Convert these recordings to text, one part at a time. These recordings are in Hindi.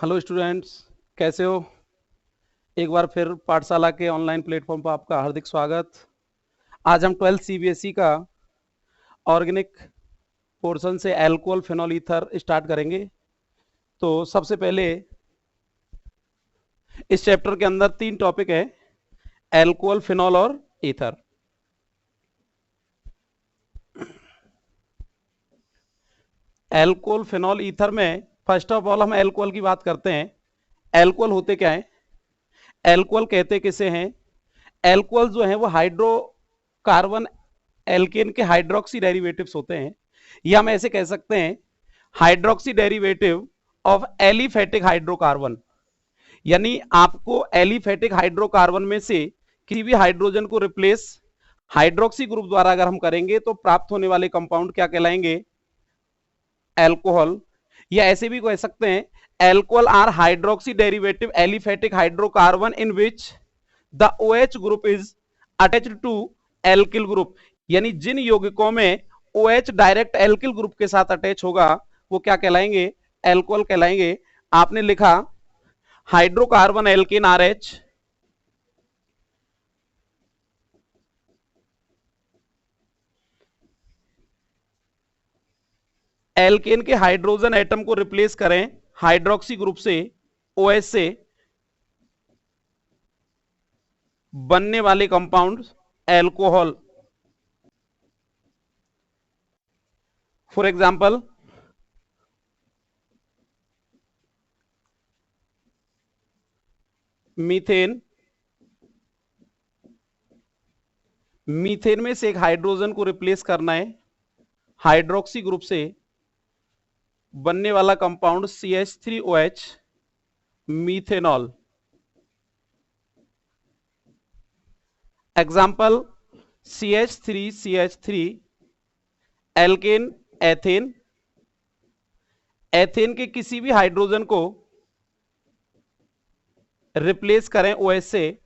हेलो स्टूडेंट्स, कैसे हो। एक बार फिर पाठशाला के ऑनलाइन प्लेटफॉर्म पर आपका हार्दिक स्वागत। आज हम 12th सीबीएसई का ऑर्गेनिक पोर्शन से एल्कोहल फिनॉल ईथर स्टार्ट करेंगे। तो सबसे पहले इस चैप्टर के अंदर 3 टॉपिक है, एल्कोहल, फिनॉल और ईथर। एल्कोहल, फिनॉल, ईथर में फर्स्ट ऑफ ऑल हम एल्कोहल की बात करते हैं। एल्कोहल होते क्या है? एल्कोहल कहते किसे हैं? एल्कोहल जो है वो हाइड्रोकार्बन एल्केन के हाइड्रोक्सी डेरिवेटिव्स होते हैं, या हम ऐसे कह सकते हैं hydroxy derivative of aliphatic hydrocarbon. यानी आपको एलिफेटिक हाइड्रोकार्बन में से किसी भी हाइड्रोजन को रिप्लेस हाइड्रोक्सी ग्रुप द्वारा अगर हम करेंगे तो प्राप्त होने वाले कंपाउंड क्या कहलाएंगे? एल्कोहल। या ऐसे भी कह सकते हैं alcohol are hydroxy derivative aliphatic hydrocarbon in which the OH group is attached to alkyl group. यानी जिन यौगिकों में OH डायरेक्ट एल्किल ग्रुप के साथ अटैच होगा वो क्या कहलाएंगे? एल्कोहल कहलाएंगे। आपने लिखा हाइड्रोकार्बन एल्केन RH, एल्केन के हाइड्रोजन एटम को रिप्लेस करें हाइड्रोक्सी ग्रुप से, OH से बनने वाले compound alcohol. For example methane. Methane में से एक हाइड्रोजन को रिप्लेस करना है हाइड्रोक्सी ग्रुप से, बनने वाला compound CH3OH, methanol. Example CH3CH3 alkane ethane. Ethane के किसी भी हाइड्रोजन को रिप्लेस करें OH से,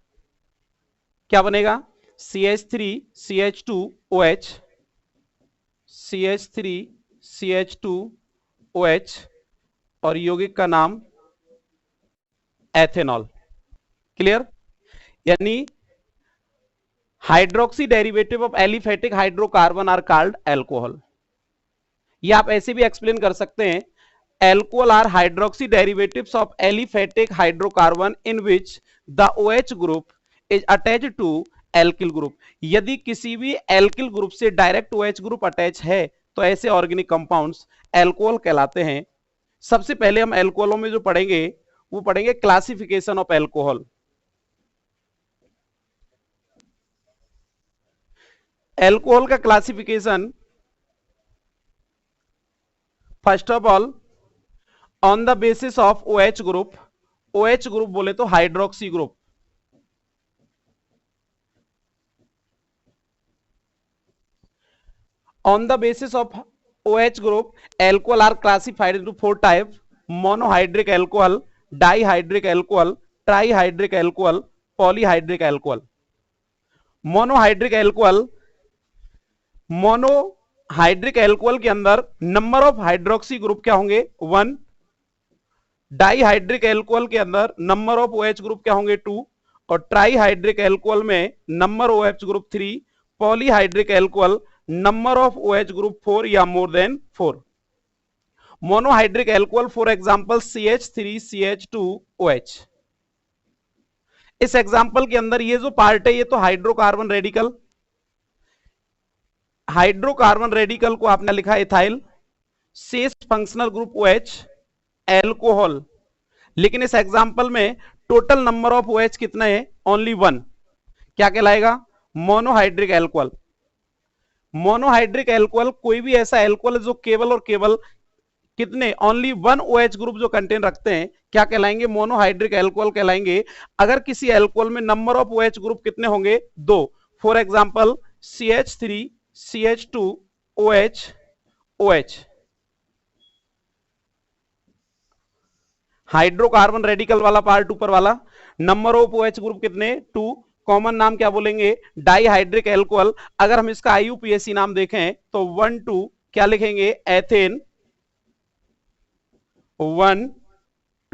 क्या बनेगा? CH3CH2OH, CH3CH2OH और यौगिक का नाम एथेनॉल। क्लियर? यानी hydroxy derivative of aliphatic hydrocarbon are called alcohol. ये आप ऐसे भी एक्सप्लेन कर सकते हैं, alcohol are hydroxy derivatives of aliphatic hydrocarbon in which the OH group is attached to alkyl group. यदि किसी भी एल्किल ग्रुप से डायरेक्ट OH ग्रुप अटैच है तो ऐसे ऑर्गेनिक कंपाउंड्स एल्कोहल कहलाते हैं। सबसे पहले हम एल्कोहलों में जो पढ़ेंगे वो पढ़ेंगे क्लासिफिकेशन ऑफ एल्कोहल। एल्कोहल का classification, first of all on the basis of OH group. OH group बोले तो hydroxy group. On the basis of OH group alcohol are classified into 4 type: monohydric alcohol, dihydric alcohol, trihydric alcohol, polyhydric alcohol. Monohydric alcohol, monohydric alcohol के अंदर नंबर ऑफ हाइड्रोक्सी ग्रुप क्या होंगे? 1। डाइहाइड्रिक एल्कोहल के अंदर नंबर ऑफ OH ग्रुप क्या होंगे? 2। और ट्राइहाइड्रिक एल्कोहल में number OH group 3। Polyhydric alcohol number of OH group 4 या मोर than 4। Monohydric alcohol for example CH3CH2OH। इस एग्जांपल के अंदर ये जो पार्ट है ये तो हाइड्रोकार्बन रेडिकल, हाइड्रोकार्बन रेडिकल को आपने लिखा इथाइल, शेष फंक्शनल ग्रुप OH, एल्कोहल। लेकिन इस एग्जांपल में टोटल नंबर ऑफ OH कितना है? ओनली 1। क्या कहलाएगा? Monohydric alcohol. मोनोहाइड्रिक एल्कोहल कोई भी ऐसा एल्कोहल जो केवल और केवल कितने? ओनली 1 OH ग्रुप जो कंटेन रखते हैं क्या कहलाएंगे? मोनोहाइड्रिक एल्कोहल कहलाएंगे। अगर किसी एल्कोहल में नंबर ऑफ OH ग्रुप कितने होंगे? 2। For example CH3CH2OH, OH। Hydrocarbon radical वाला पार्ट ऊपर वाला, नंबर ऑफ OH ग्रुप कितने? 2। कॉमन नाम क्या बोलेंगे? Dihydric alcohol. अगर हम इसका IUPAC नाम देखें तो 1 2 क्या लिखेंगे? Ethane 1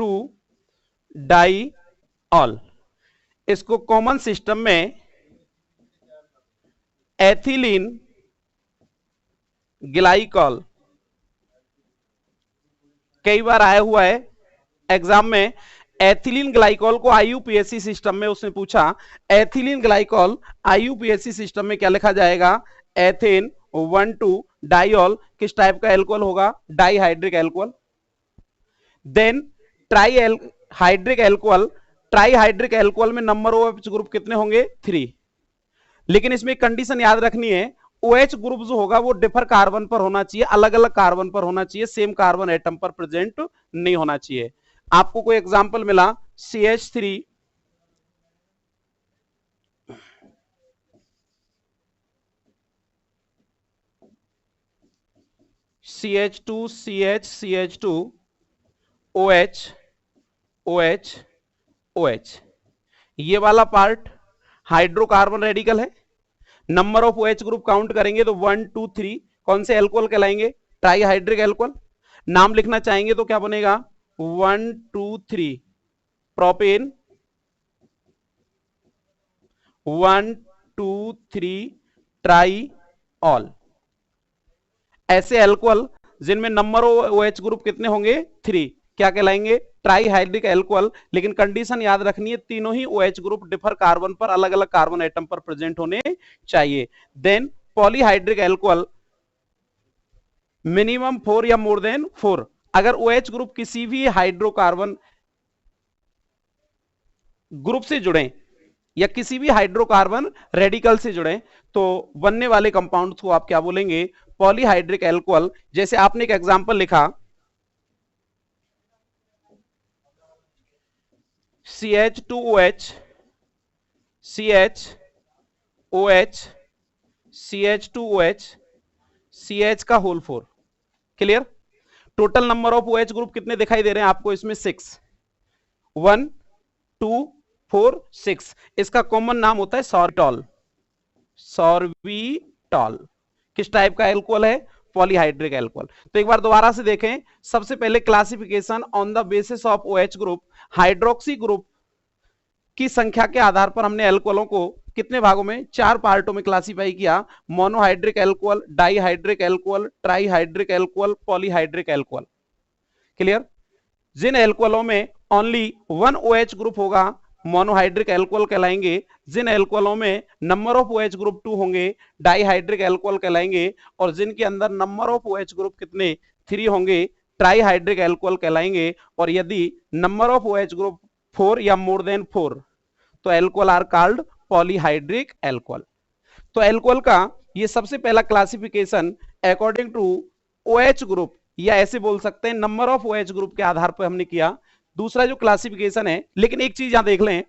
two diol. इसको कॉमन सिस्टम में एथिलीन ग्लाइकॉल, कई बार आया हुआ है एग्जाम में। एथिलीन ग्लाइकॉल को आईयूपीएससी सिस्टम में उसने पूछा, एथिलीन ग्लाइकॉल आईयूपीएससी सिस्टम में क्या लिखा जाएगा? Ethane 1,2 diol. किस टाइप का एल्कोहल होगा? Dihydric alcohol. Then tri hydric alcohol, trihydric alcohol में नंबर ऑफ OH ग्रुप कितने होंगे? 3। लेकिन इसमें कंडीशन याद रखनी है, OH ग्रुप जो होगा वो डिफर कार्बन पर होना चाहिए, अलग अलग कार्बन पर होना चाहिए, सेम कार्बन एटम पर प्रेजेंट नहीं होना चाहिए। आपको कोई एग्जांपल मिला CH3 CH2 CH CH2 OH OH OH, ये वाला पार्ट हाइड्रोकार्बन रेडिकल है। Number of OH group count करेंगे तो 1 2 3 कौन से एल्कोहल कहलाएंगे? Trihydric alcohol. नाम लिखना चाहेंगे तो क्या बनेगा? 1 2 3 प्रोपेन, 1 2 3 ट्राईऑल। ऐसे एल्कोहल जिनमें नंबर ऑफ OH ग्रुप कितने होंगे? 3, क्या कहलाएंगे? Trihydric alcohol. लेकिन कंडीशन याद रखनी है, तीनों ही OH ग्रुप डिफर कार्बन पर, अलग अलग कार्बन एटम पर प्रेजेंट होने चाहिए। देन पॉलीहाइड्रिक एल्कोहल मिनिमम 4 या मोर देन 4। अगर OH ग्रुप किसी भी हाइड्रोकार्बन ग्रुप से जुड़े या किसी भी हाइड्रोकार्बन रेडिकल से जुड़े तो बनने वाले कंपाउंड्स को आप क्या बोलेंगे? Polyhydric alcohol. जैसे आपने एक एग्जांपल लिखा CH2OH CHOH CH2OH CH का whole 4। Clear? Total number of OH group कितने दिखाई दे रहे हैं आपको इसमें? 6। 1 2 4 6। इसका कॉमन नाम होता है सॉर्बिटॉल। सॉर्बिटॉल किस टाइप का एल्कोहल है? Polyhydric alcohol. तो एक बार दोबारा से देखें। सबसे पहले classification on the basis of OH group, hydroxy group की संख्या के आधार पर हमने एल्कोहलों को कितने भागों में? 4 पार्टों में क्लासिफाई किया। Monohydric alcohol, dihydric alcohol, trihydric alcohol, polyhydric alcohol. Clear? जिन एल्कोहलों में ओनली 1 OH ग्रुप होगा मोनोहाइड्रिक एल्कोहल कहलाएंगे। जिन एल्कोहलों में नंबर ऑफ OH ग्रुप 2 होंगे डाइहाइड्रिक एल्कोहल कहलाएंगे। और जिनके अंदर नंबर ऑफ OH ग्रुप कितने? 3 होंगे ट्राईहाइड्रिक एल्कोहल कहलाएंगे। और यदि नंबर ऑफ OH ग्रुप 4 या मोर देन 4 तो alcohol are called polyhydric alcohol. तो एल्कोहल का ये सबसे पहला classification according to OH group, या ऐसे बोल सकते हैं नंबर ऑफ OH ग्रुप के आधार पर हमने किया। दूसरा जो क्लासिफिकेशन है, लेकिन एक चीज यहां देख लें,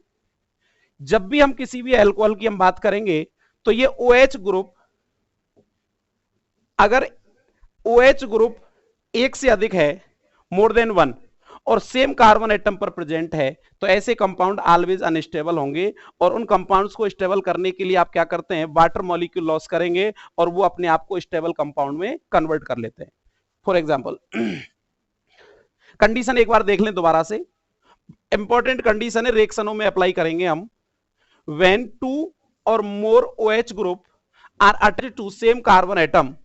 जब भी हम किसी भी एल्कोहल की हम बात करेंगे तो ये OH ग्रुप, अगर OH ग्रुप एक से अधिक है, मोर देन 1, और सेम कार्बन एटम पर प्रेजेंट है तो ऐसे कंपाउंड ऑलवेज अनस्टेबल होंगे। और उन कंपाउंड्स को स्टेबल करने के लिए आप क्या करते हैं? वाटर मॉलिक्यूल लॉस करेंगे और वो अपने आप को स्टेबल कंपाउंड में कन्वर्ट कर लेते हैं। फॉर एग्जाम्पल कंडीशन एक बार देख लें दोबारा से, इंपॉर्टेंट कंडीशन है, रिएक्शनों में अप्लाई करेंगे हम। When 2 or more OH group are attached to same carbon atom,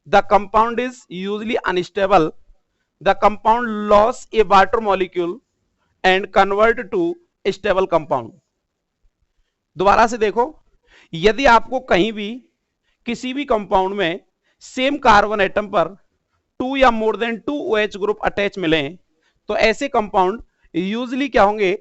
the compound is usually unstable. The compound lose a water molecule and convert to stable compound. दोबारा से देखो, यदि आपको कहीं भी किसी भी कंपाउंड में सेम कार्बन एटम पर 2 या more than 2 OH group attach मिले तो ऐसे कंपाउंड यूजुअली क्या होंगे?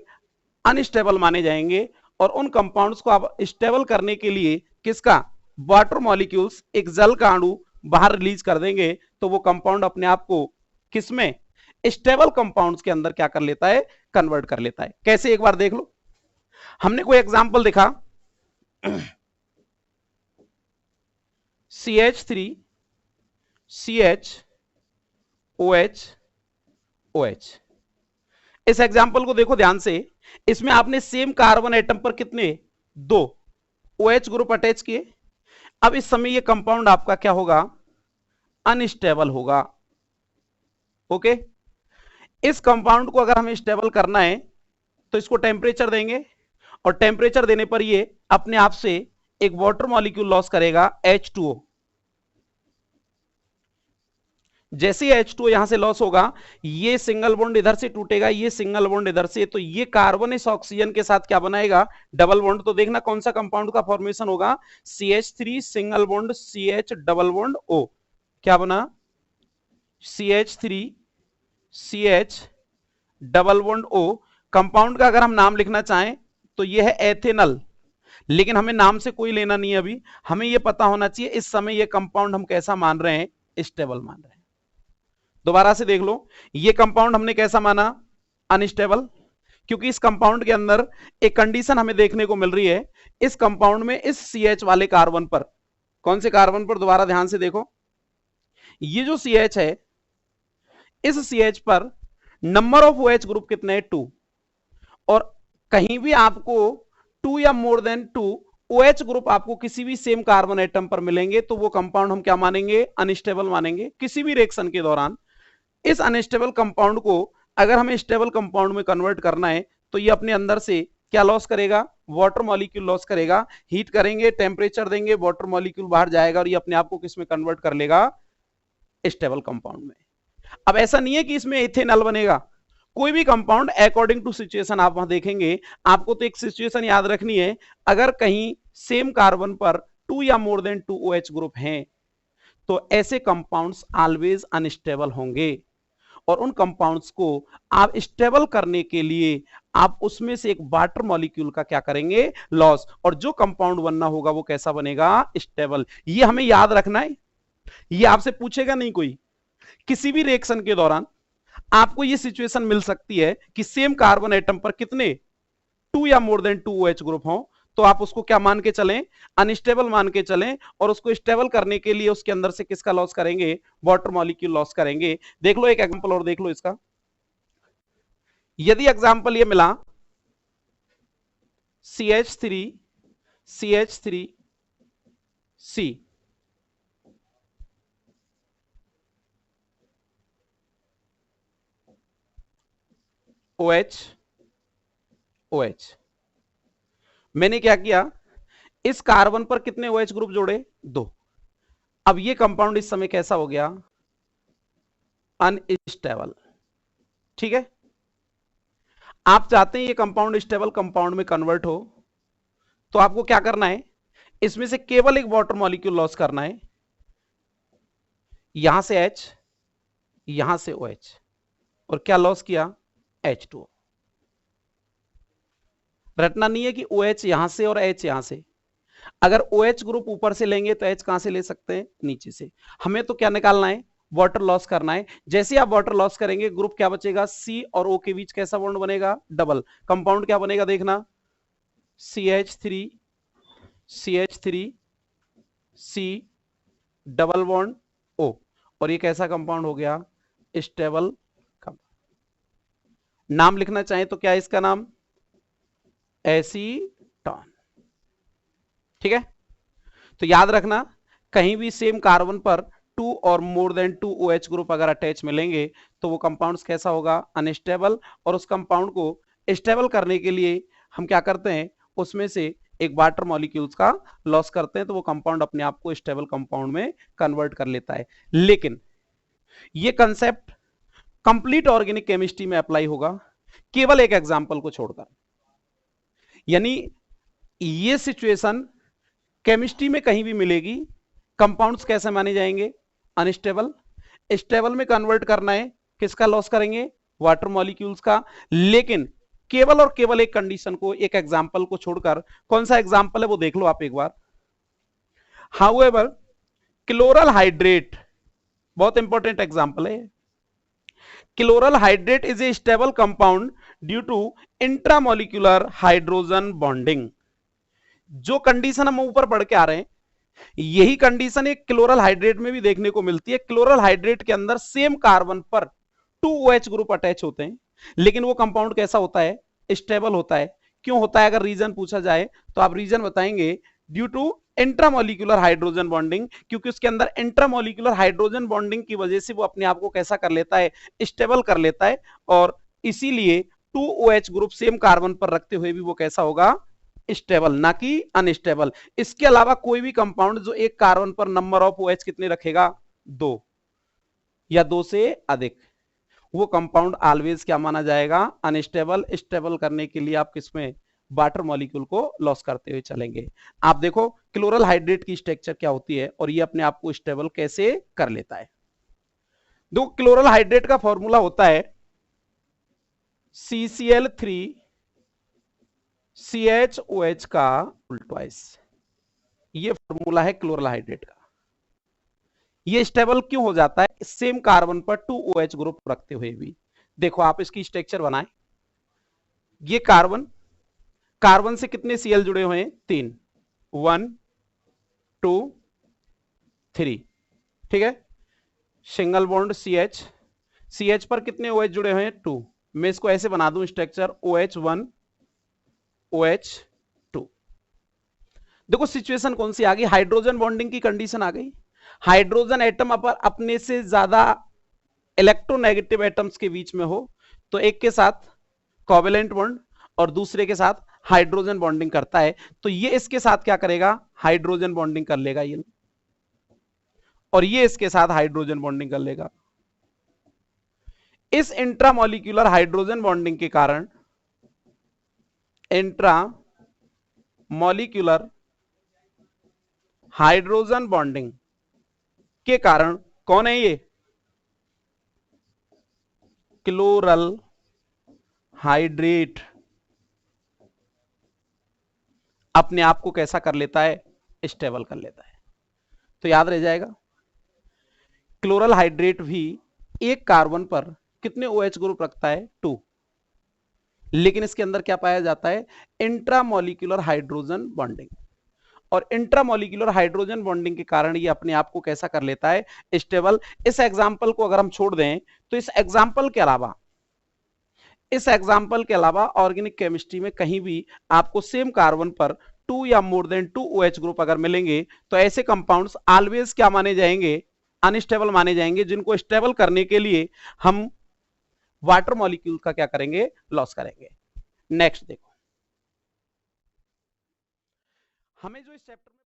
अनस्टेबल माने जाएंगे। और उन कंपाउंड्स को आप स्टेबल करने के लिए किसका? वाटर मॉलिक्यूल्स, एक जल का अणु बाहर रिलीज कर देंगे तो वो कंपाउंड अपने आप को किसमें? स्टेबल कंपाउंड्स के अंदर क्या कर लेता है? कन्वर्ट कर लेता है। कैसे? एक बार देख लो। हमने कोई एग्जांपल देखा CH3 CH OH OH। इस एग्जांपल को देखो ध्यान से। इसमें आपने सेम कार्बन एटम पर कितने? 2 OH ग्रुप अटैच किए। अब इस समय ये कंपाउंड आपका क्या होगा? अनस्टेबल होगा। ओके। इस कंपाउंड को अगर हमें स्टेबल करना है तो इसको टेम्परेचर देंगे, और टेम्परेचर देने पर ये अपने आप से एक वाटर मॉलिक्यूल लॉस करेगा H2O। जैसे ही H2O यहां से लॉस होगा, ये सिंगल बॉन्ड इधर से टूटेगा, ये सिंगल बॉन्ड इधर से, तो ये कार्बन इस ऑक्सीजन के साथ क्या बनाएगा, डबल बॉन्ड। तो देखना कौन सा कंपाउंड का फॉर्मेशन होगा, CH3 single bond CH double bond O। क्या बना, CH3 CH double bond O। Compound का अगर हम नाम लिखना चाहें तो ये है एथेनल, लेकिन हमें नाम से कोई लेना नहीं है अभी, हमें यह पता होना चाहिए इस समय ये कंपाउंड हम कैसा मान रहे हैं, स्टेबल मान रहे हैं। दोबारा से देख लो, ये कंपाउंड हमने कैसा माना, अनस्टेबल, क्योंकि इस कंपाउंड के अंदर एक कंडीशन हमें देखने को मिल रही है। इस कंपाउंड में इस CH वाले कार्बन पर, कौन से कार्बन पर, दोबारा ध्यान से देखो, ये जो CH है, इस CH पर नंबर ऑफ OH ग्रुप कितने हैं, 2, और कहीं भी आपको 2 या मोर देन 2 OH ग्रुप आपको किसी भी सेम कार्बन एटम पर मिलेंगे तो वो कंपाउंड हम क्या मानेंगे, अनस्टेबल मानेंगे। किसी भी रिएक्शन के दौरान इस अनस्टेबल कंपाउंड को अगर हमें स्टेबल कंपाउंड में कन्वर्ट करना है तो ये अपने अंदर से क्या लॉस करेगा, वाटर मॉलिक्यूल लॉस करेगा। हीट करेंगे, टेम्परेचर देंगे, वाटर मॉलिक्यूल बाहर जाएगा और ये अपने आप को किस में कन्वर्ट कर लेगा, स्टेबल कंपाउंड में। अब ऐसा नहीं है कि इसमें इथेनॉल बनेगा, कोई भी कंपाउंड अकॉर्डिंग टू सिचुएशन आप वहां देखेंगे। आपको तो एक सिचुएशन याद रखनी है, अगर कहीं सेम कार्बन पर 2 या मोर देन 2 OH ग्रुप हैं तो ऐसे कंपाउंड्स ऑलवेज अनस्टेबल होंगे, और उन कंपाउंड्स को आप स्टेबल करने के लिए आप उसमें से एक वाटर मॉलिक्यूल का क्या करेंगे, लॉस, और जो कंपाउंड बनना होगा वो कैसा बनेगा, स्टेबल। ये हमें याद रखना है, ये आपसे पूछेगा नहीं कोई। किसी भी रिएक्शन के दौरान आपको ये सिचुएशन मिल सकती है कि सेम कार्बन एटम पर कितने, 2 या मोर देन 2 OH ग्रुप हो, तो आप उसको क्या मान के चलें, अनस्टेबल मान के चलें, और उसको स्टेबल करने के लिए उसके अंदर से किसका लॉस करेंगे, वाटर मॉलिक्यूल लॉस करेंगे। देख लो एक एग्जांपल और देख लो इसका। यदि एग्जांपल ये मिला CH3 CH3 C, OH OH, मैंने क्या किया, इस कार्बन पर कितने OH ग्रुप जोड़े, 2। अब ये कंपाउंड इस समय कैसा हो गया, अनस्टेबल। ठीक है, आप चाहते हैं ये कंपाउंड स्टेबल कंपाउंड में कन्वर्ट हो, तो आपको क्या करना है, इसमें से केवल एक वाटर मॉलिक्यूल लॉस करना है, यहां से H, यहां से OH, और क्या लॉस किया, H2O। रटना नहीं है कि OH यहां से और H यहां से, अगर OH ग्रुप ऊपर से लेंगे तो H कहां से ले सकते हैं, नीचे से। हमें तो क्या निकालना है, वाटर लॉस करना है। जैसे आप वाटर लॉस करेंगे, ग्रुप क्या बचेगा, C और O के बीच कैसा बॉन्ड बनेगा, डबल। कंपाउंड क्या बनेगा, देखना, CH3 CH3 C double bond O, और ये कैसा कंपाउंड हो गया, स्टेबल कंपाउंड। नाम लिखना चाहे तो क्या है इसका नाम, एसीटोन। ठीक है, तो याद रखना, कहीं भी सेम कार्बन पर 2 और मोर देन 2 OH ग्रुप अगर अटैच मिलेंगे तो वो कंपाउंड्स कैसा होगा, अनस्टेबल, और उस कंपाउंड को स्टेबल करने के लिए हम क्या करते हैं, उसमें से एक वाटर मॉलिक्यूल्स का लॉस करते हैं, तो वो कंपाउंड अपने आप को स्टेबल कंपाउंड में कन्वर्ट कर लेता है। लेकिन ये कंसेप्ट कंप्लीट ऑर्गेनिक केमिस्ट्री में अप्लाई होगा, केवल एक एग्जांपल को छोड़कर। यानी ये सिचुएशन केमिस्ट्री में कहीं भी मिलेगी, कंपाउंड्स कैसे माने जाएंगे, अनस्टेबल। स्टेबल में कन्वर्ट करना है, किसका लॉस करेंगे, वाटर मॉलिक्यूल्स का। लेकिन केवल और केवल एक कंडीशन को, एक एग्जांपल को छोड़कर, कौन सा एग्जांपल है वो देख लो आप एक बार। हाउएवर क्लोरल हाइड्रेट, बहुत इंपॉर्टेंट एग्जांपल है। Chloral hydrate is a stable compound due to intramolecular hydrogen bonding. जो कंडीशन हम ऊपर पढ़ के आ रहे हैं, यही कंडीशन एक क्लोरल हाइड्रेट में भी देखने को मिलती है। क्लोरल हाइड्रेट के अंदर सेम कार्बन पर 2 OH ग्रुप अटैच होते हैं, लेकिन वो कंपाउंड कैसा होता है, स्टेबल होता है। क्यों होता है, अगर रीजन पूछा जाए तो आप रीजन बताएंगे, due to intramolecular hydrogen bonding, क्योंकि उसके अंदर इंट्रामोलिकुलर हाइड्रोजन बॉन्डिंग की वजह से वो अपने आप को कैसा कर लेता है, स्टेबल कर लेता है, और इसीलिए 2OH ग्रुप सेम कार्बन पर रखते हुए भी वो कैसा होगा, स्टेबल, ना कि अनस्टेबल। इसके अलावा कोई भी कंपाउंड जो एक कार्बन पर नंबर ऑफ OH कितने रखेगा, 2 या 2 से अधिक, वो कंपाउंड ऑलवेज क्या माना जाएगा, अनस्टेबल। स्टेबल करने के लिए आप किसमें, वाटर मॉलिक्यूल को लॉस करते हुए चलेंगे। आप देखो क्लोरल हाइड्रेट की स्ट्रक्चर क्या होती है और ये अपने आप को स्टेबल कैसे कर लेता है। दो क्लोरल हाइड्रेट का फॉर्मूला होता है CCl3 CHOH का उल्टाइस, ये फॉर्मूला है क्लोरल हाइड्रेट का। ये स्टेबल क्यों हो जाता है, सेम कार्बन पर 2OH ग्रुप रखते हुए भी। देखो आप इसकी स्ट्रक्चर बनाएं, ये कार्बन, कार्बन से कितने Cl जुड़े हुए हैं, 3, 1 2 3, ठीक है। सिंगल बॉन्ड CH, CH पर कितने OH जुड़े हुए हैं, 2। मैं इसको ऐसे बना दूं स्ट्रक्चर, OH1 OH2। देखो सिचुएशन कौन सी आ गई, हाइड्रोजन बॉन्डिंग की कंडीशन आ गई। हाइड्रोजन एटम अपने से ज्यादा इलेक्ट्रोनेगेटिव एटम्स के बीच में हो तो एक के साथ कोवेलेंट बॉन्ड और दूसरे के साथ हाइड्रोजन बॉन्डिंग करता है, तो ये इसके साथ क्या करेगा, हाइड्रोजन बॉन्डिंग कर लेगा ये, और ये इसके साथ हाइड्रोजन बॉन्डिंग कर लेगा। इस इंट्रामोलिक्यूलर हाइड्रोजन बॉन्डिंग के कारण, इंट्रामोलिक्यूलर हाइड्रोजन बॉन्डिंग के कारण कौन है ये, क्लोरल हाइड्रेट अपने आप को कैसा कर लेता है, स्टेबल कर लेता है। तो याद रह जाएगा, क्लोरल हाइड्रेट भी एक कार्बन पर कितने OH ग्रुप रखता है, 2, लेकिन इसके अंदर क्या पाया जाता है, इंट्रामोलिक्यूलर हाइड्रोजन बॉन्डिंग, और इंट्रामोलिक्यूलर हाइड्रोजन बॉन्डिंग के कारण ये अपने आप को कैसा कर लेता है, स्टेबल। इस एग्जांपल को अगर हम छोड़ दें तो इस एग्जांपल के अलावा ऑर्गेनिक केमिस्ट्री में कहीं भी आपको सेम कार्बन पर 2 या मोर देन 2 OH ग्रुप अगर मिलेंगे तो ऐसे कंपाउंड्स ऑलवेज क्या माने जाएंगे, अनस्टेबल माने जाएंगे, जिनको स्टेबल करने के लिए हम वाटर मॉलिक्यूल का क्या करेंगे, लॉस करेंगे। नेक्स्ट देखो, हमें जो इस चैप्टर